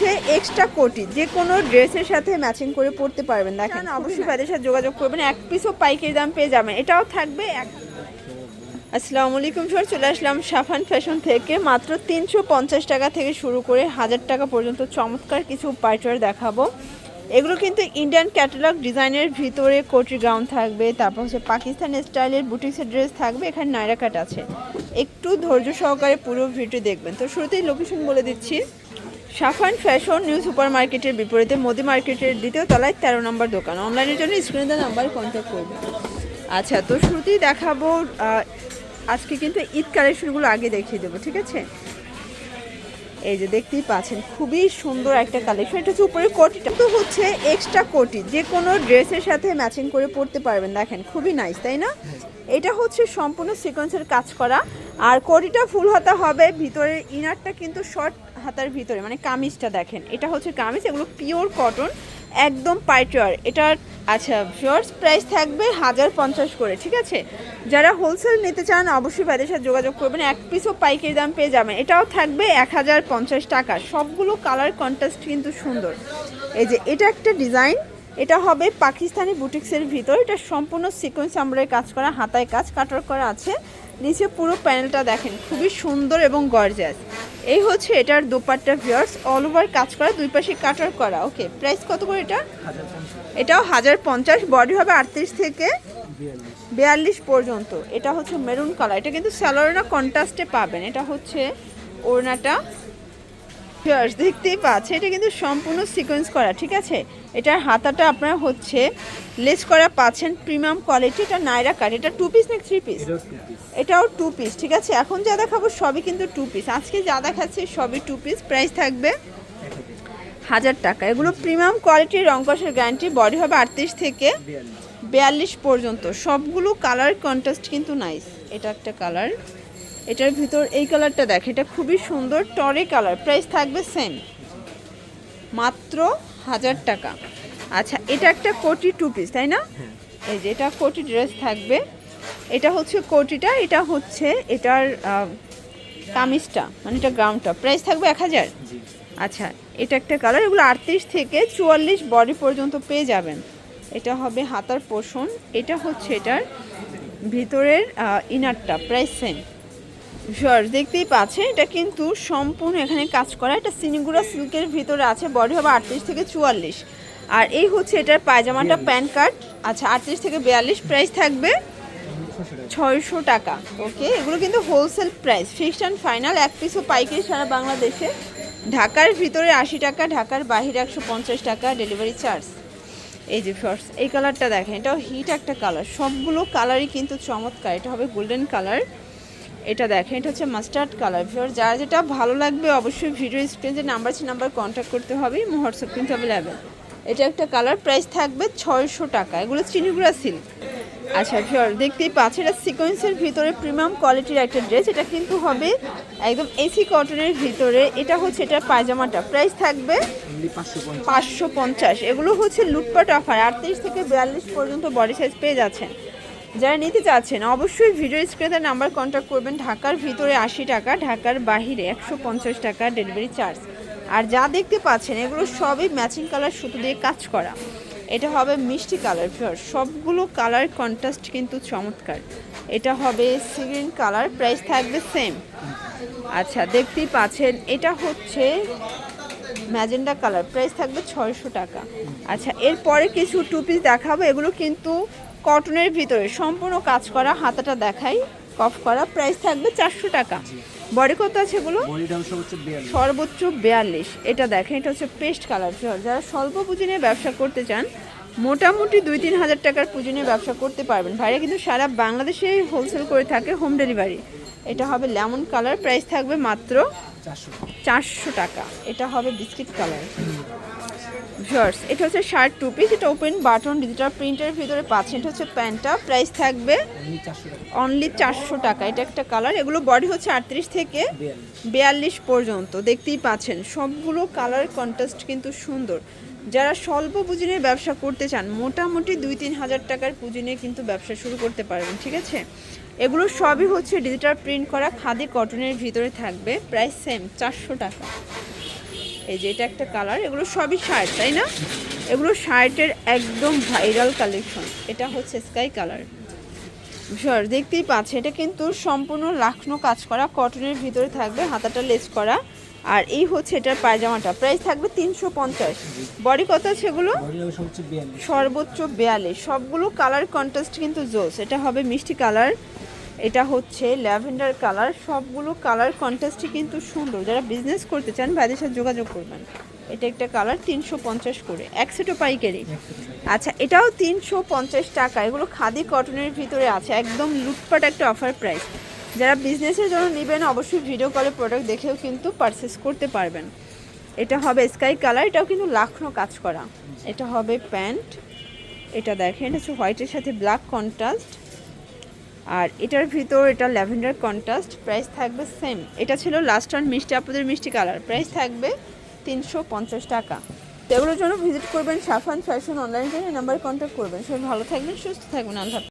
হচ্ছে এক্সট্রা কোটি, যে কোনো ড্রেসের সাথে ম্যাচিং করে পরতে পারবেন। দেখেন অবশ্যই ভাইদের সাথে যোগাযোগ করবেন, এক পিসও পাইকারি দাম পেয়ে যাবেন। এটাও থাকবে আসসালামু আলাইকুম স্যার, চলে আসলাম সাফান ফ্যাশন থেকে। মাত্র 350 টাকা থেকে শুরু করে 1000 টাকা পর্যন্ত চমৎকার কিছু পার্টিওয়ার দেখাবো। এগুলো কিন্তু ইন্ডিয়ান ক্যাটালগ ডিজাইনের ভিতরে কোটি গাউন থাকবে, তারপর হচ্ছে পাকিস্তানি স্টাইলের বুটিক্সের ড্রেস থাকবে, এখানে নায়রা কাট আছে। একটু ধৈর্য সহকারে পুরো ভিডিও দেখবেন। তো শুরুতেই লোকেশন বলে দিচ্ছি, সাফান ফ্যাশন নিউ সুপার মার্কেটের বিপরীতে মোদি মার্কেটের দ্বিতীয় তলায় 13 নম্বর দোকান। অনলাইনের জন্য স্ক্রিনে দেওয়া নাম্বারে কন্ট্যাক্ট করবেন। আচ্ছা, তো শুরুতেই দেখাবো, আজকে কিন্তু ঈদ কালেকশনগুলো আগে দেখিয়ে দেবো, ঠিক আছে? এই যে দেখতেই পাচ্ছেন খুবই সুন্দর একটা কালেকশন। এটা হচ্ছে উপরে কোটিটা তো হচ্ছে এক্সট্রা কোটি, যে কোনো ড্রেসের সাথে ম্যাচিং করে পরতে পারবেন। দেখেন খুবই নাইস, তাই না? এটা হচ্ছে সম্পূর্ণ সিকোয়েন্সের কাজ করা, আর কোটিটা ফুল হাতা হবে। ভিতরে ইনারটা কিন্তু শর্ট হাতার ভিতরে, মানে কামিজটা দেখেন, এটা হচ্ছে কামিজ। এগুলো পিওর কটন, একদম পাইটওয়ার এটার। আচ্ছা ভিউয়ার্স, প্রাইস থাকবে 1050 করে, ঠিক আছে? যারা হোলসেল নিতে চান অবশ্যই ভাইদের সাথে যোগাযোগ করবেন, এক পিসও পাইকারি দাম পেয়ে যাবেন। এটাও থাকবে 1050 টাকা। সবগুলো কালার কন্ট্রাস্ট কিন্তু সুন্দর। এই যে এটা একটা ডিজাইন, এটা হবে পাকিস্তানি বুটিক্সের ভিতর। এটা সম্পূর্ণ সিকোয়েন্স আমরাই কাজ করা, হাতায় কাজ কাটার করা আছে। নিচে পুরো প্যানেলটা দেখেন খুবই সুন্দর এবং গর্জিয়াস। এই হচ্ছে এটার দোপাট্টা ভিউয়ার্স, অল ওভার কাজ করা, দুই পাশে কাটার করা। ওকে, প্রাইস কত করে এটা? এটাও 1050। বডি হবে 38 থেকে 42 পর্যন্ত। এটা হচ্ছে মেরুন কালার, এটা কিন্তু স্যালোনা কন্ট্রাস্টে পাবেন। এটা হচ্ছে ওড়নাটা ভিউয়ার্স, দেখতেই পাচ্ছে এটা কিন্তু সম্পূর্ণ সিকোয়েন্স করা, ঠিক আছে? এটার হাতাটা আপনারা হচ্ছে লেস করা পাচ্ছেন, প্রিমিয়াম কোয়ালিটি। এটা নায়রা কাট। এটা 2 পিস না 3 পিস? এটাও 2 পিস, ঠিক আছে? এখন যা দেখাবো সবই কিন্তু 2 পিস। আজকে যা দেখাচ্ছি সবই 2 পিস। প্রাইস থাকবে 1000 টাকা। এগুলো প্রিমিয়াম কোয়ালিটির, রংকসের গ্যারান্টি। বডি হবে 38 থেকে 42 পর্যন্ত। সবগুলো কালার কন্ট্রাস্ট কিন্তু নাইস। এটা একটা কালার, এটার ভিতর এই কালারটা দেখে, এটা খুবই সুন্দর টরে কালার। প্রাইস থাকবে সেম, মাত্র 1000 টাকা। আচ্ছা, এটা একটা কোটি 2 পিস, তাই না? এই যে এটা কোটি ড্রেস থাকবে। এটা হচ্ছে কোটিটা, এটা হচ্ছে এটার কামিজটা, মানে এটা গ্রাউন্ডটা। প্রাইস থাকবে 1000। আচ্ছা, এটা একটা কালার। এগুলো 38 থেকে 44 বডি পর্যন্ত পেয়ে যাবেন। এটা হবে হাতার পোর্শন, এটা হচ্ছে এটার ভিতরের ইনারটা। প্রাইস সেম ভিউয়ার্স, দেখতেই পাচ্ছেন এটা কিন্তু সম্পূর্ণ এখানে কাজ করা। এটা সিনিগুড়া সিল্কের ভিতরে আছে। বডি হবে 38 থেকে 44। আর এই হচ্ছে এটার পায়জামাটা, প্যান্ট কাট। আচ্ছা, 38 থেকে 42। প্রাইস থাকবে 600 টাকা। ওকে, এগুলো কিন্তু wholesale price, fixed and final. এক পিসও পাইকারি সারা বাংলাদেশে। ঢাকার ভিতরে 80 টাকা, ঢাকার বাইরে 150 টাকা ডেলিভারি চার্জ। এই যে ফার্স্ট এই কালারটা দেখেন, এটাও হিট একটা কালার। সবগুলো কালারই কিন্তু চমৎকার। এটা হবে গোল্ডেন কালার। এটা দেখেন, এটা হচ্ছে মাস্টার্ড কালার। ভিউয়ার, যার যেটা ভালো লাগবে অবশ্যই ভিডিও স্ক্রিনে যে নাম্বার আছে নাম্বার কন্ট্যাক্ট করতে হবে। হোয়াটসঅ্যাপ কিন্তু অ্যাভেলেবেল। এটা একটা কালার। প্রাইস থাকবে 600 টাকা। এগুলো চিনিগুড়া সিল্ক। আচ্ছা ভিউয়ার, দেখতেই পাচ্ছেন এটা সিকোয়েন্সের ভিতরে প্রিমিয়াম কোয়ালিটির একটা ড্রেস। এটা কিন্তু হবে একদম এসি কটনের ভিতরে। এটা হচ্ছে এটা পায়জামাটা। প্রাইস থাকবে 550। এগুলো হচ্ছে লুটপাট অফার, 38 থেকে 42 পর্যন্ত বডি সাইজ পেয়ে যাচ্ছেন। যারা নিতে চাচ্ছেন অবশ্যই ভিডিও স্ক্রিনে নাম্বার কন্ট্যাক্ট করবেন। ঢাকার ভিতরে 80 টাকা, ঢাকার বাহিরে 150 টাকা ডেলিভারি চার্জ। আর যা দেখতে পাচ্ছেন এগুলো সবই ম্যাচিং কালার, সুতো দিয়ে কাজ করা। এটা হবে মিষ্টি কালার। সবগুলো কালার কন্ট্রাস্ট কিন্তু চমৎকার। এটা হবে সি গ্রিন কালার। প্রাইস থাকবে সেম। আচ্ছা, দেখতেই পাচ্ছেন এটা হচ্ছে ম্যাজেন্ডা কালার। প্রাইস থাকবে 600 টাকা। আচ্ছা, এরপরে কিছু 2 পিস দেখাবো। এগুলো কিন্তু কটনের ভিতরে সম্পূর্ণ কাজ করা, হাতাটা দেখাই কফ করা। প্রাইস থাকবে 400 টাকা। বডি কত আছে এগুলো? সর্বোচ্চ 42। এটা দেখেন, এটা হচ্ছে পেস্ট কালার। যারা স্বল্প পুঁজি নিয়ে ব্যবসা করতে চান, মোটামুটি 2-3 হাজার টাকার পুঁজি নিয়ে ব্যবসা করতে পারবেন। ভাইরা কিন্তু সারা বাংলাদেশে হোলসেল করে থাকে, হোম ডেলিভারি। এটা হবে লেমন কালার। প্রাইস থাকবে মাত্র 400 টাকা। এটা হবে বিস্কিট কালার। ভিউয়ার্স, এটা হচ্ছে শার্ট 2 পিস। এটা ওপেন বাটন ডিজিটাল প্রিন্টের ভিতরে পাচ্ছেন। এটা হচ্ছে প্যান্টটা। প্রাইস থাকবে অনলি 400 টাকা। এটা একটা কালার। এগুলো বডি হচ্ছে 38 থেকে 42 পর্যন্ত। দেখতেই পাচ্ছেন সবগুলো কালার কন্ট্রাস্ট কিন্তু সুন্দর। যারা স্বল্প পুঁজি নিয়ে ব্যবসা করতে চান, মোটামুটি 2-3 হাজার টাকার পুঁজি নিয়ে কিন্তু ব্যবসা শুরু করতে পারবেন, ঠিক আছে? এগুলো সবই হচ্ছে ডিজিটাল প্রিন্ট করা, খাদি কটনের ভিতরে থাকবে। প্রাইস সেম 400 টাকা। এই যে এটা একটা কালার, এগুলো সবই শার্ট তাই না? এগুলো শার্টের একদম ভাইরাল কালেকশন। এটা হচ্ছে স্কাই কালার। সর দেখতেই পাচ্ছে, এটা কিন্তু সম্পূর্ণ লাখনো কাজ করা, কটনের ভিতরে থাকবে, হাতাটা লেস করা। আর এই হচ্ছে এটার পায়জামাটা, প্রাইস থাকবে 350। বডি কত আছে এগুলো? সর্বোচ্চ 42। সবগুলো কালার কন্ট্রাস্ট কিন্তু জোস। এটা হবে মিষ্টি কালার, এটা হচ্ছে ল্যাভেন্ডার কালার। সবগুলো কালার কন্ট্রাস্টই কিন্তু সুন্দর। যারা বিজনেস করতে চান ভাইদের সাথে যোগাযোগ করবেন। এটা একটা কালার 350 করে, এক সেটও পাইকারি। আচ্ছা এটাও 350 টাকা। এগুলো খাদি কটনের ভিতরে আছে, একদম লুটপাট একটা অফার প্রাইস। যারা বিজনেসের জন্য নেবেন অবশ্যই ভিডিও কলে প্রোডাক্ট দেখেও কিন্তু পারচেস করতে পারবেন। এটা হবে স্কাই কালার, এটাও কিন্তু লাখনো কাজ করা। এটা হবে প্যান্ট, এটা দেখেন এটা হচ্ছে হোয়াইটের সাথে ব্ল্যাক কন্ট্রাস্ট। আর এটার ভিতর এটা ল্যাভেন্ডার কন্ট্রাস্ট। প্রাইস থাকবে সেম। এটা ছিল লাস্ট অন মিষ্টি আপুদের মিষ্টি কালার, প্রাইস থাকবে 350 টাকা। তো এগুলোর জন্য ভিজিট করবেন Safan fashion online, number contact করবেন। সবাই ভালো থাকবেন, সুস্থ থাকবেন, আল্লাহ হাফেজ।